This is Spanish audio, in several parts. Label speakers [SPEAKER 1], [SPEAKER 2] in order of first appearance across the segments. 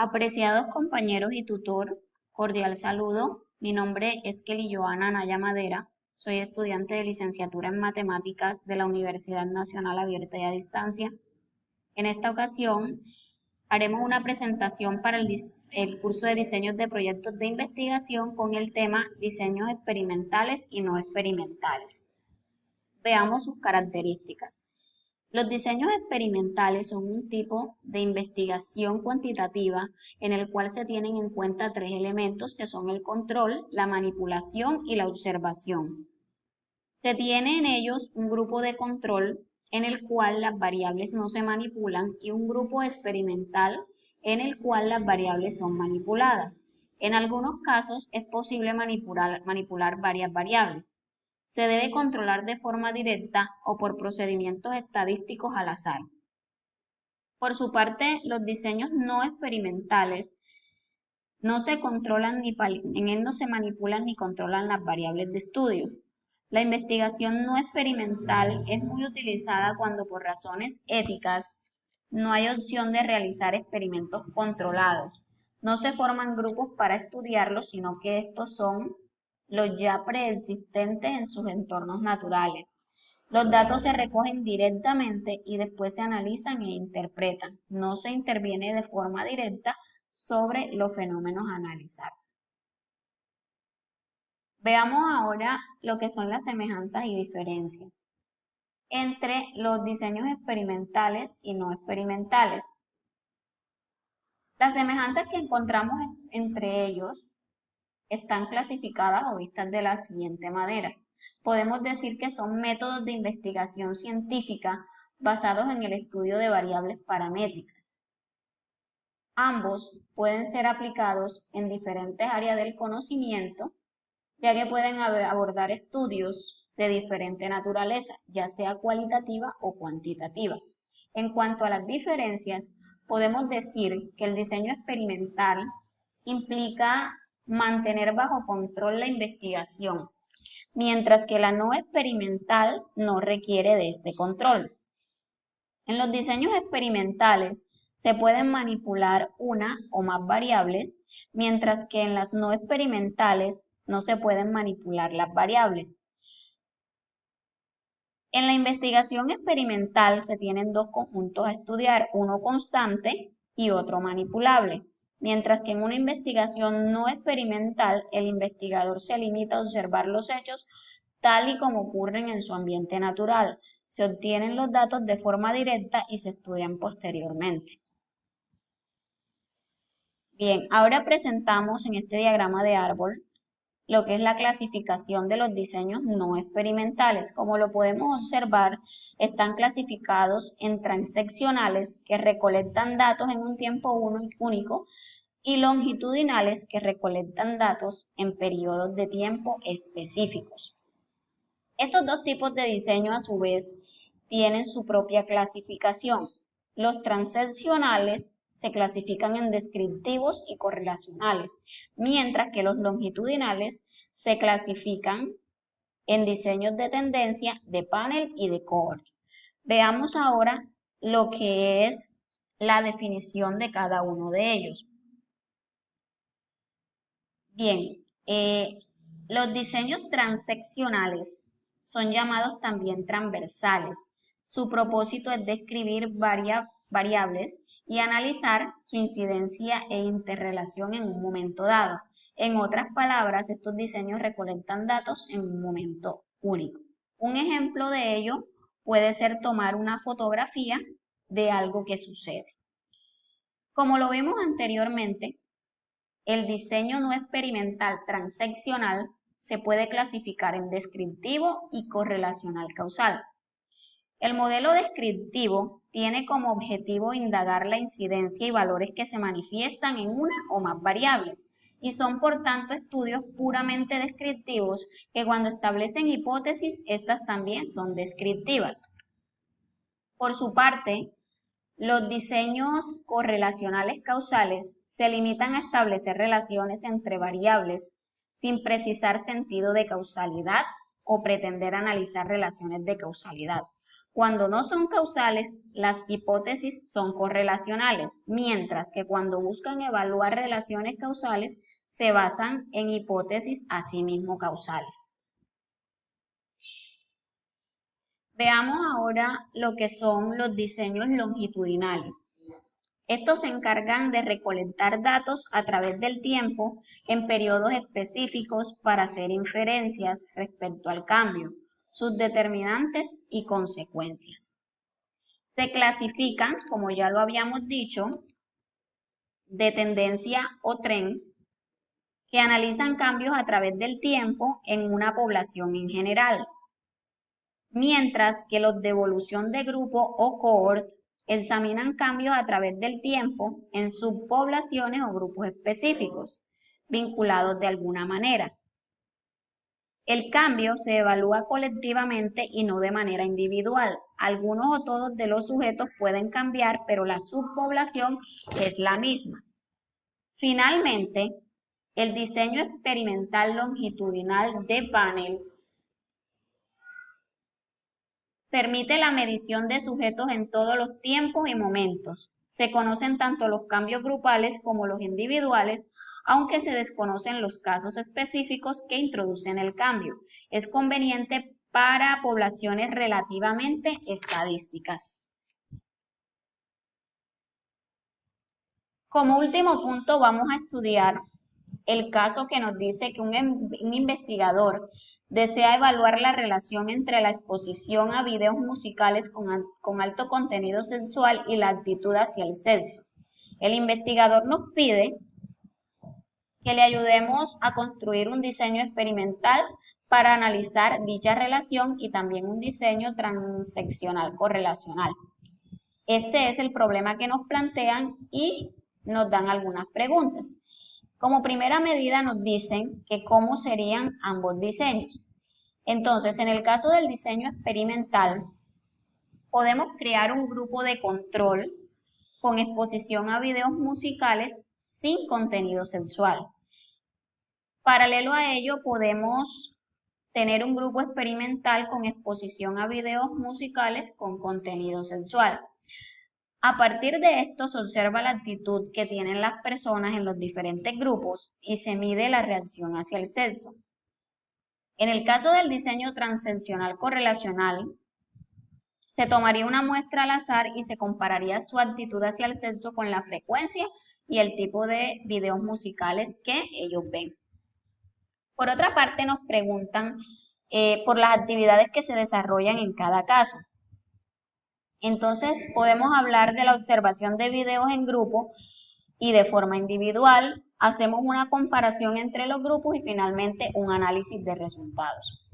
[SPEAKER 1] Apreciados compañeros y tutor, cordial saludo. Mi nombre es Kelly Joana Anaya Madera. Soy estudiante de licenciatura en Matemáticas de la Universidad Nacional Abierta y a Distancia. En esta ocasión haremos una presentación para el curso de diseños de proyectos de investigación con el tema diseños experimentales y no experimentales. Veamos sus características. Los diseños experimentales son un tipo de investigación cuantitativa en el cual se tienen en cuenta tres elementos que son el control, la manipulación y la observación. Se tiene en ellos un grupo de control en el cual las variables no se manipulan y un grupo experimental en el cual las variables son manipuladas. En algunos casos es posible manipular varias variables. Se debe controlar de forma directa o por procedimientos estadísticos al azar. Por su parte, los diseños no experimentales no se controlan en él no se manipulan ni controlan las variables de estudio. La investigación no experimental es muy utilizada cuando por razones éticas no hay opción de realizar experimentos controlados. No se forman grupos para estudiarlos, sino que estos son los ya preexistentes en sus entornos naturales. Los datos se recogen directamente y después se analizan e interpretan. No se interviene de forma directa sobre los fenómenos a analizar. Veamos ahora lo que son las semejanzas y diferencias entre los diseños experimentales y no experimentales. Las semejanzas que encontramos entre ellos están clasificadas o vistas de la siguiente manera. Podemos decir que son métodos de investigación científica basados en el estudio de variables paramétricas. Ambos pueden ser aplicados en diferentes áreas del conocimiento, ya que pueden abordar estudios de diferente naturaleza, ya sea cualitativa o cuantitativa. En cuanto a las diferencias, podemos decir que el diseño experimental implica mantener bajo control la investigación, mientras que la no experimental no requiere de este control. En los diseños experimentales se pueden manipular una o más variables, mientras que en las no experimentales no se pueden manipular las variables. En la investigación experimental se tienen dos conjuntos a estudiar, uno constante y otro manipulable, mientras que en una investigación no experimental el investigador se limita a observar los hechos tal y como ocurren en su ambiente natural. Se obtienen los datos de forma directa y se estudian posteriormente. Bien, ahora presentamos en este diagrama de árbol lo que es la clasificación de los diseños no experimentales. Como lo podemos observar, están clasificados en transeccionales que recolectan datos en un tiempo único y longitudinales que recolectan datos en periodos de tiempo específicos. Estos dos tipos de diseño a su vez tienen su propia clasificación. Los transeccionales se clasifican en descriptivos y correlacionales, mientras que los longitudinales se clasifican en diseños de tendencia, de panel y de cohort. Veamos ahora lo que es la definición de cada uno de ellos. Bien, los diseños transeccionales son llamados también transversales. Su propósito es describir variables y analizar su incidencia e interrelación en un momento dado. En otras palabras, estos diseños recolectan datos en un momento único. Un ejemplo de ello puede ser tomar una fotografía de algo que sucede. Como lo vimos anteriormente, el diseño no experimental transeccional se puede clasificar en descriptivo y correlacional causal. El modelo descriptivo tiene como objetivo indagar la incidencia y valores que se manifiestan en una o más variables y son por tanto estudios puramente descriptivos que cuando establecen hipótesis, estas también son descriptivas. Por su parte, los diseños correlacionales causales se limitan a establecer relaciones entre variables sin precisar sentido de causalidad o pretender analizar relaciones de causalidad. Cuando no son causales, las hipótesis son correlacionales, mientras que cuando buscan evaluar relaciones causales, se basan en hipótesis asimismo causales. Veamos ahora lo que son los diseños longitudinales. Estos se encargan de recolectar datos a través del tiempo en periodos específicos para hacer inferencias respecto al cambio, sus determinantes y consecuencias. Se clasifican, como ya lo habíamos dicho, de tendencia o trend, que analizan cambios a través del tiempo en una población en general, mientras que los de evolución de grupo o cohort examinan cambios a través del tiempo en subpoblaciones o grupos específicos, vinculados de alguna manera. El cambio se evalúa colectivamente y no de manera individual. Algunos o todos de los sujetos pueden cambiar, pero la subpoblación es la misma. Finalmente, el diseño experimental longitudinal de panel permite la medición de sujetos en todos los tiempos y momentos. Se conocen tanto los cambios grupales como los individuales, aunque se desconocen los casos específicos que introducen el cambio. Es conveniente para poblaciones relativamente estadísticas. Como último punto, vamos a estudiar el caso que nos dice que un investigador desea evaluar la relación entre la exposición a videos musicales con alto contenido sexual y la actitud hacia el sexo. El investigador nos pide que le ayudemos a construir un diseño experimental para analizar dicha relación y también un diseño transeccional correlacional. Este es el problema que nos plantean y nos dan algunas preguntas. Como primera medida nos dicen que cómo serían ambos diseños. Entonces, en el caso del diseño experimental, podemos crear un grupo de control con exposición a videos musicales sin contenido sexual. Paralelo a ello, podemos tener un grupo experimental con exposición a videos musicales con contenido sexual. A partir de esto se observa la actitud que tienen las personas en los diferentes grupos y se mide la reacción hacia el sexo. En el caso del diseño transaccional correlacional, se tomaría una muestra al azar y se compararía su actitud hacia el sexo con la frecuencia y el tipo de videos musicales que ellos ven. Por otra parte, nos preguntan por las actividades que se desarrollan en cada caso. Entonces, podemos hablar de la observación de videos en grupo y de forma individual. Hacemos una comparación entre los grupos y finalmente un análisis de resultados.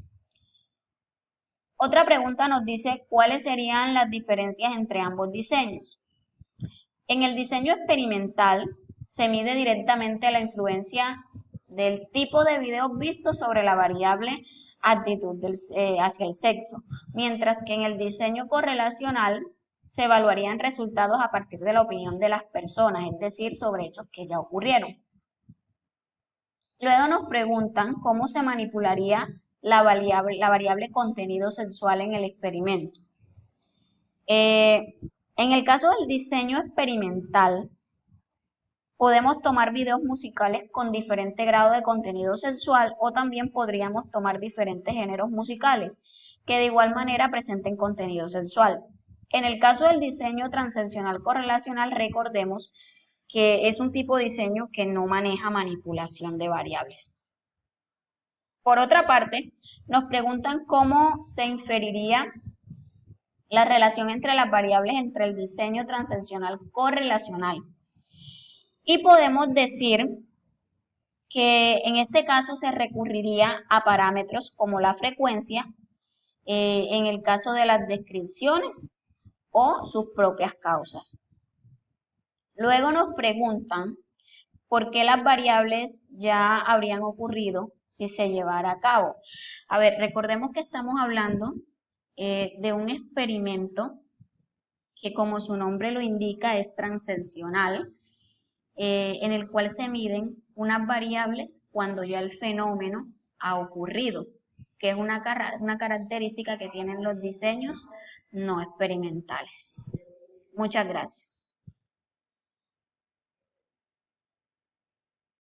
[SPEAKER 1] Otra pregunta nos dice cuáles serían las diferencias entre ambos diseños. En el diseño experimental se mide directamente la influencia del tipo de videos vistos sobre la variable actitud hacia el sexo, mientras que en el diseño correlacional se evaluarían resultados a partir de la opinión de las personas, es decir, sobre hechos que ya ocurrieron. Luego nos preguntan cómo se manipularía la variable contenido sexual en el experimento. En el caso del diseño experimental, podemos tomar videos musicales con diferente grado de contenido sexual o también podríamos tomar diferentes géneros musicales que de igual manera presenten contenido sexual. En el caso del diseño transaccional correlacional, recordemos que es un tipo de diseño que no maneja manipulación de variables. Por otra parte, nos preguntan cómo se inferiría la relación entre las variables entre el diseño transaccional correlacional. Y podemos decir que en este caso se recurriría a parámetros como la frecuencia, en el caso de las descripciones o sus propias causas. Luego nos preguntan por qué las variables ya habrían ocurrido si se llevara a cabo. A ver, recordemos que estamos hablando de un experimento que, como su nombre lo indica, es transaccional, en el cual se miden unas variables cuando ya el fenómeno ha ocurrido, que es una característica que tienen los diseños no experimentales. Muchas gracias.